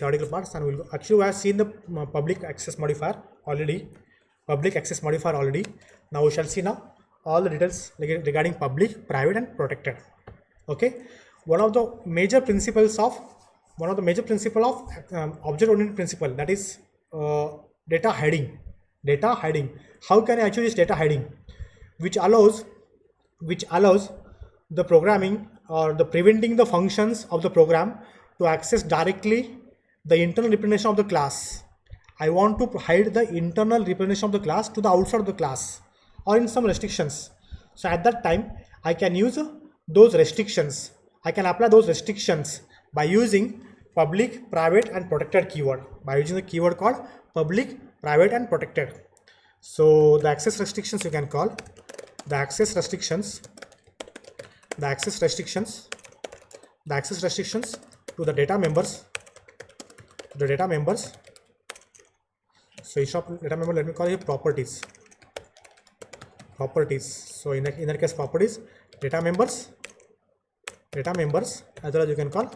theoretical parts, and we'll go. Actually, we have seen the public access modifier already. Now we shall see now all the details regarding public, private, and protected. Okay, one of the major principles of object-oriented principle, that is data hiding. How can I achieve this data hiding, which allows the programming or the preventing the functions of the program to access directly the internal representation of the class. I want to hide the internal representation of the class to the outside of the class or in some restrictions. So at that time, I can use those restrictions. I can apply those restrictions by using public, private, and protected keyword, by using the keyword called public, private, and protected. So the access restrictions, you can call the access restrictions to the data members. So instead of data member, let me call it properties. So in that case, properties, data members, as well as you can call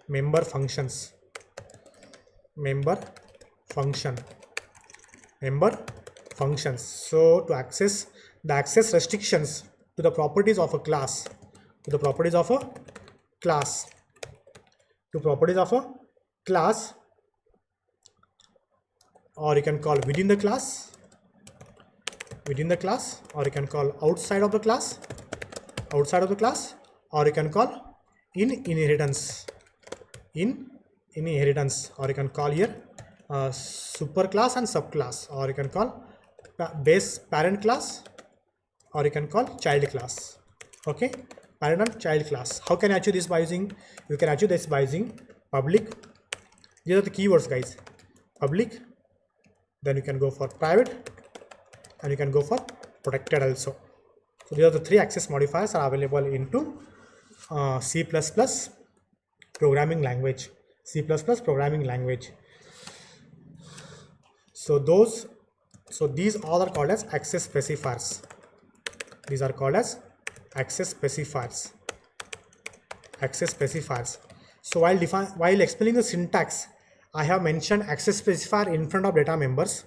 member functions. So to access the access restrictions to the properties of a class, or you can call within the class, or you can call outside of the class, or you can call in inheritance, or you can call here superclass and subclass, or you can call base parent class, or you can call child class. Okay, parent and child class. How can I achieve this? You can achieve this by using public. These are the keywords, guys. Public, then you can go for private, and you can go for protected also. So these are the three access modifiers are available into C++ programming language. So these all are called as access specifiers. So while explaining the syntax, I have mentioned access specifier in front of data members.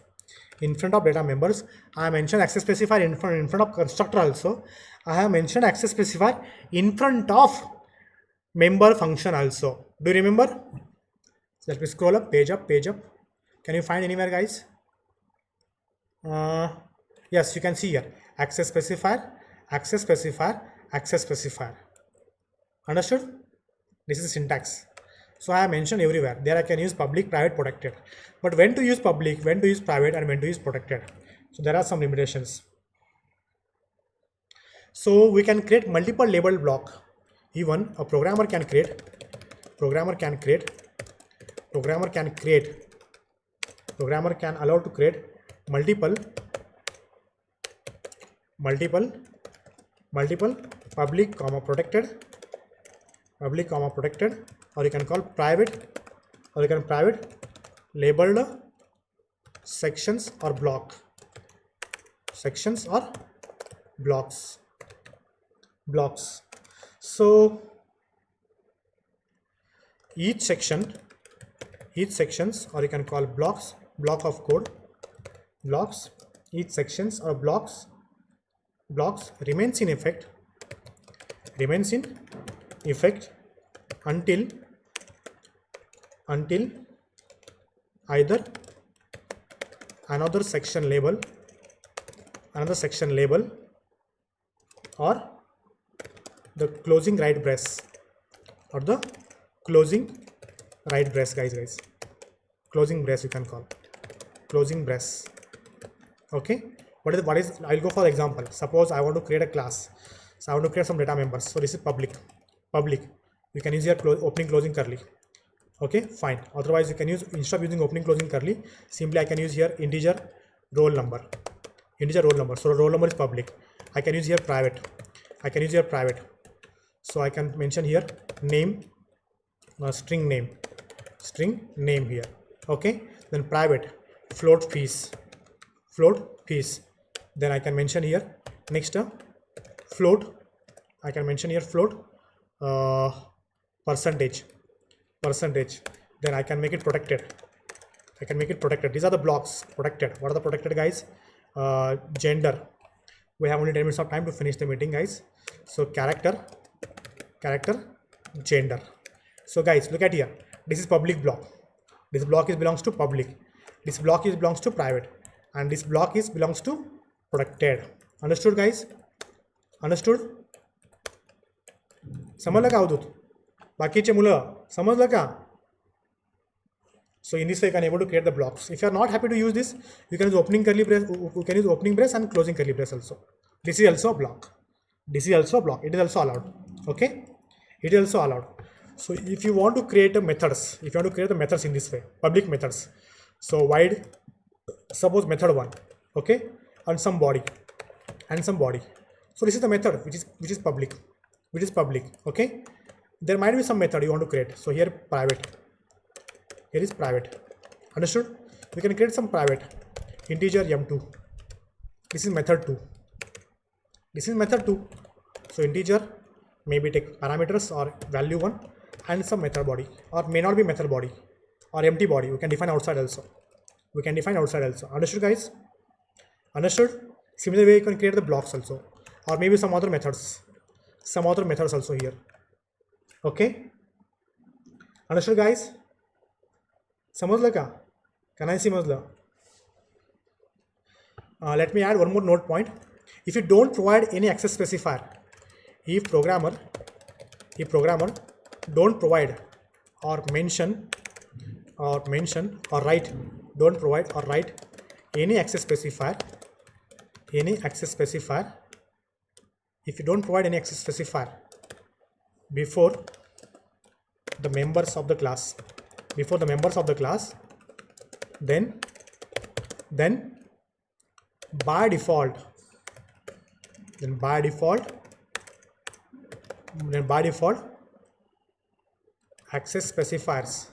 I have mentioned access specifier in front of constructor also. I have mentioned access specifier in front of member function also. Do you remember? So let me scroll up, page up. Can you find anywhere, guys? Yes, you can see here access specifier. Understood? This is syntax. So I have mentioned everywhere. There I can use public, private, protected. But when to use public, when to use private, and when to use protected. So there are some limitations. So we can create multiple labeled block. Even a programmer can allow to create multiple public, protected, or you can call private, labeled sections or blocks. So each sections, or you can call blocks, block of code, blocks, each sections or blocks remains in effect until either another section label or the closing right brace, guys. Closing brace, you can call closing brace. Okay, what is I'll go for the example. Suppose I want to create a class, so I want to create some data members. So this is public. You can use your opening closing curly. Okay, fine. Otherwise you can use, instead of using opening closing curly, simply I can use here integer roll number. So roll number is public. I can use here private. So I can mention here name, string name here. Okay, then private, float fees. Then I can mention here next float. I can mention here float percentage. then I can make it protected. I can make it protected. These are the blocks protected. What are the protected, guys? Gender. We have only 10 minutes of time to finish the meeting, guys. So character, gender. So guys, look at here. This is public block. This block is belongs to public. This block is belongs to private, and this block is belongs to protected. Understood, guys? Understood? समजलं का अवधूत? बाकीचे मुलं समजलं का? So in this way you can able to create the blocks. If you are not happy to use this, you can use opening curly brace. You can use opening brace and closing curly brace also. This is also a block. This is also a block. It is also allowed. Okay, it is also allowed. So if you want to create a methods, if you want to create the methods in this way, public methods. So void, suppose method 1, okay, and some body, and some body. So this is the method which is public, okay. There might be some method you want to create. So here private. Here is private. Understood? We can create some private integer m2. This is method 2. This is method 2. So integer, maybe take parameters or value 1 and some method body, or may not be method body or empty body. We can define outside also. We can define outside also. Understood, guys? Understood? Similar way you can create the blocks also, or maybe some other methods. Some other methods also here. Okay? Understood, guys? समझलं का? Can I समझलं? Let me add one more note point. If you don't provide any access specifier, if programmer don't provide or mention or write, don't provide or write any access specifier, if you don't provide any access specifier before the members of the class, then by default access specifier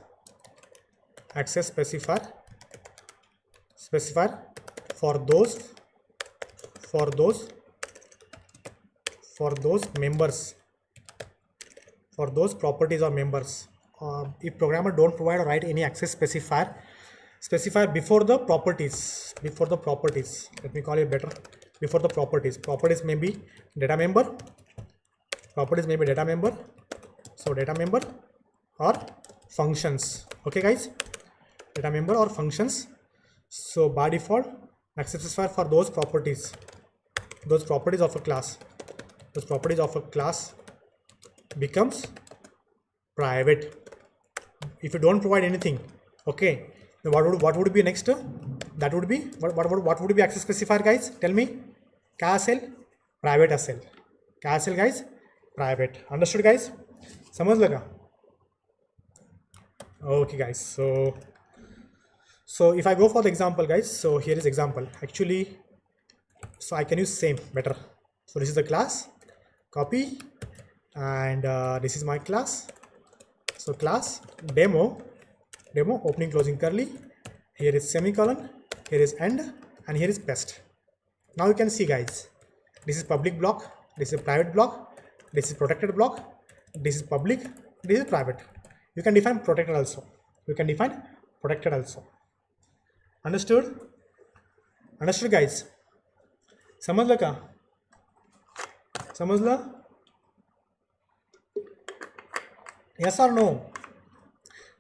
for those members, for those properties or members. If programmer don't provide or write any access specifier before the properties, let me call it better, before the properties may be data member, so data member or functions. Okay, guys, data member or functions. So by default access specifier for those properties of a class becomes private. If you don't provide anything, okay, then what would be next? That would be what would be access specifier, guys? Tell me. क्या असेल? Private असेल. क्या असेल, guys? Private. Understood, guys? समजलं का? Okay, guys. So if I go for the example, guys, so here is example. Actually, so I can use same better. So this is the class, copy, and this is my class. So class demo, opening closing curly, here is semicolon, here is end, and here is paste. Now you can see, guys, this is public block, this is private block, this is protected block, this is public, this is private. You can define protected also. Understood? Understood, guys? समजलं का? समजलं? Yes or no?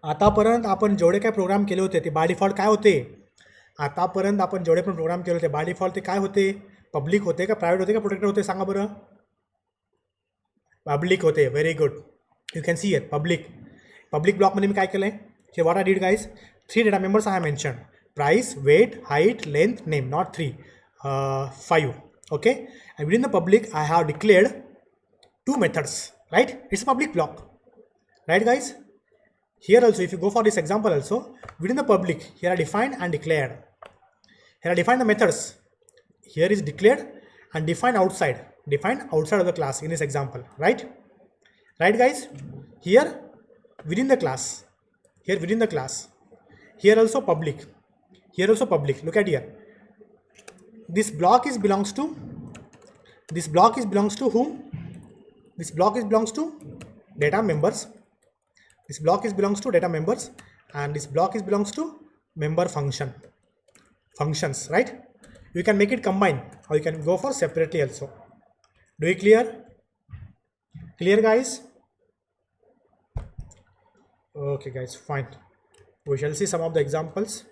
आतापर्यंत आपण जेवढे काय programme केले होते ते बाय डिफॉल्ट काय होते? आतापर्यंत आपण जेवढे पण प्रोग्राम केले होते बाय डिफॉल्ट ते काय होते? पब्लिक होते का प्रायव्हेट होते का प्रोटेक्टेड होते? सांगा बरं. पब्लिक होते. Very good. You can see here public ब्लॉकमध्ये मी काय केलं आहे? हे what I did, guys? 3 data members I have mention. Price, weight, height, length, name. Not 3, 5. Okay, and within the public I have declared 2 methods, right? It's a public block, right, guys? Here also, if you go for this example also, within the public, here I defined and declared. Here I defined the methods. Here is declared and defined outside of the class in this example, right? Right, guys? Here within the class, here also public, look at here. This block belongs to whom? This block belongs to data members. and this block is belongs to member functions, right? You can make it combine, or you can go for separately also. Do you clear guys? Okay guys, fine. We shall see some of the examples.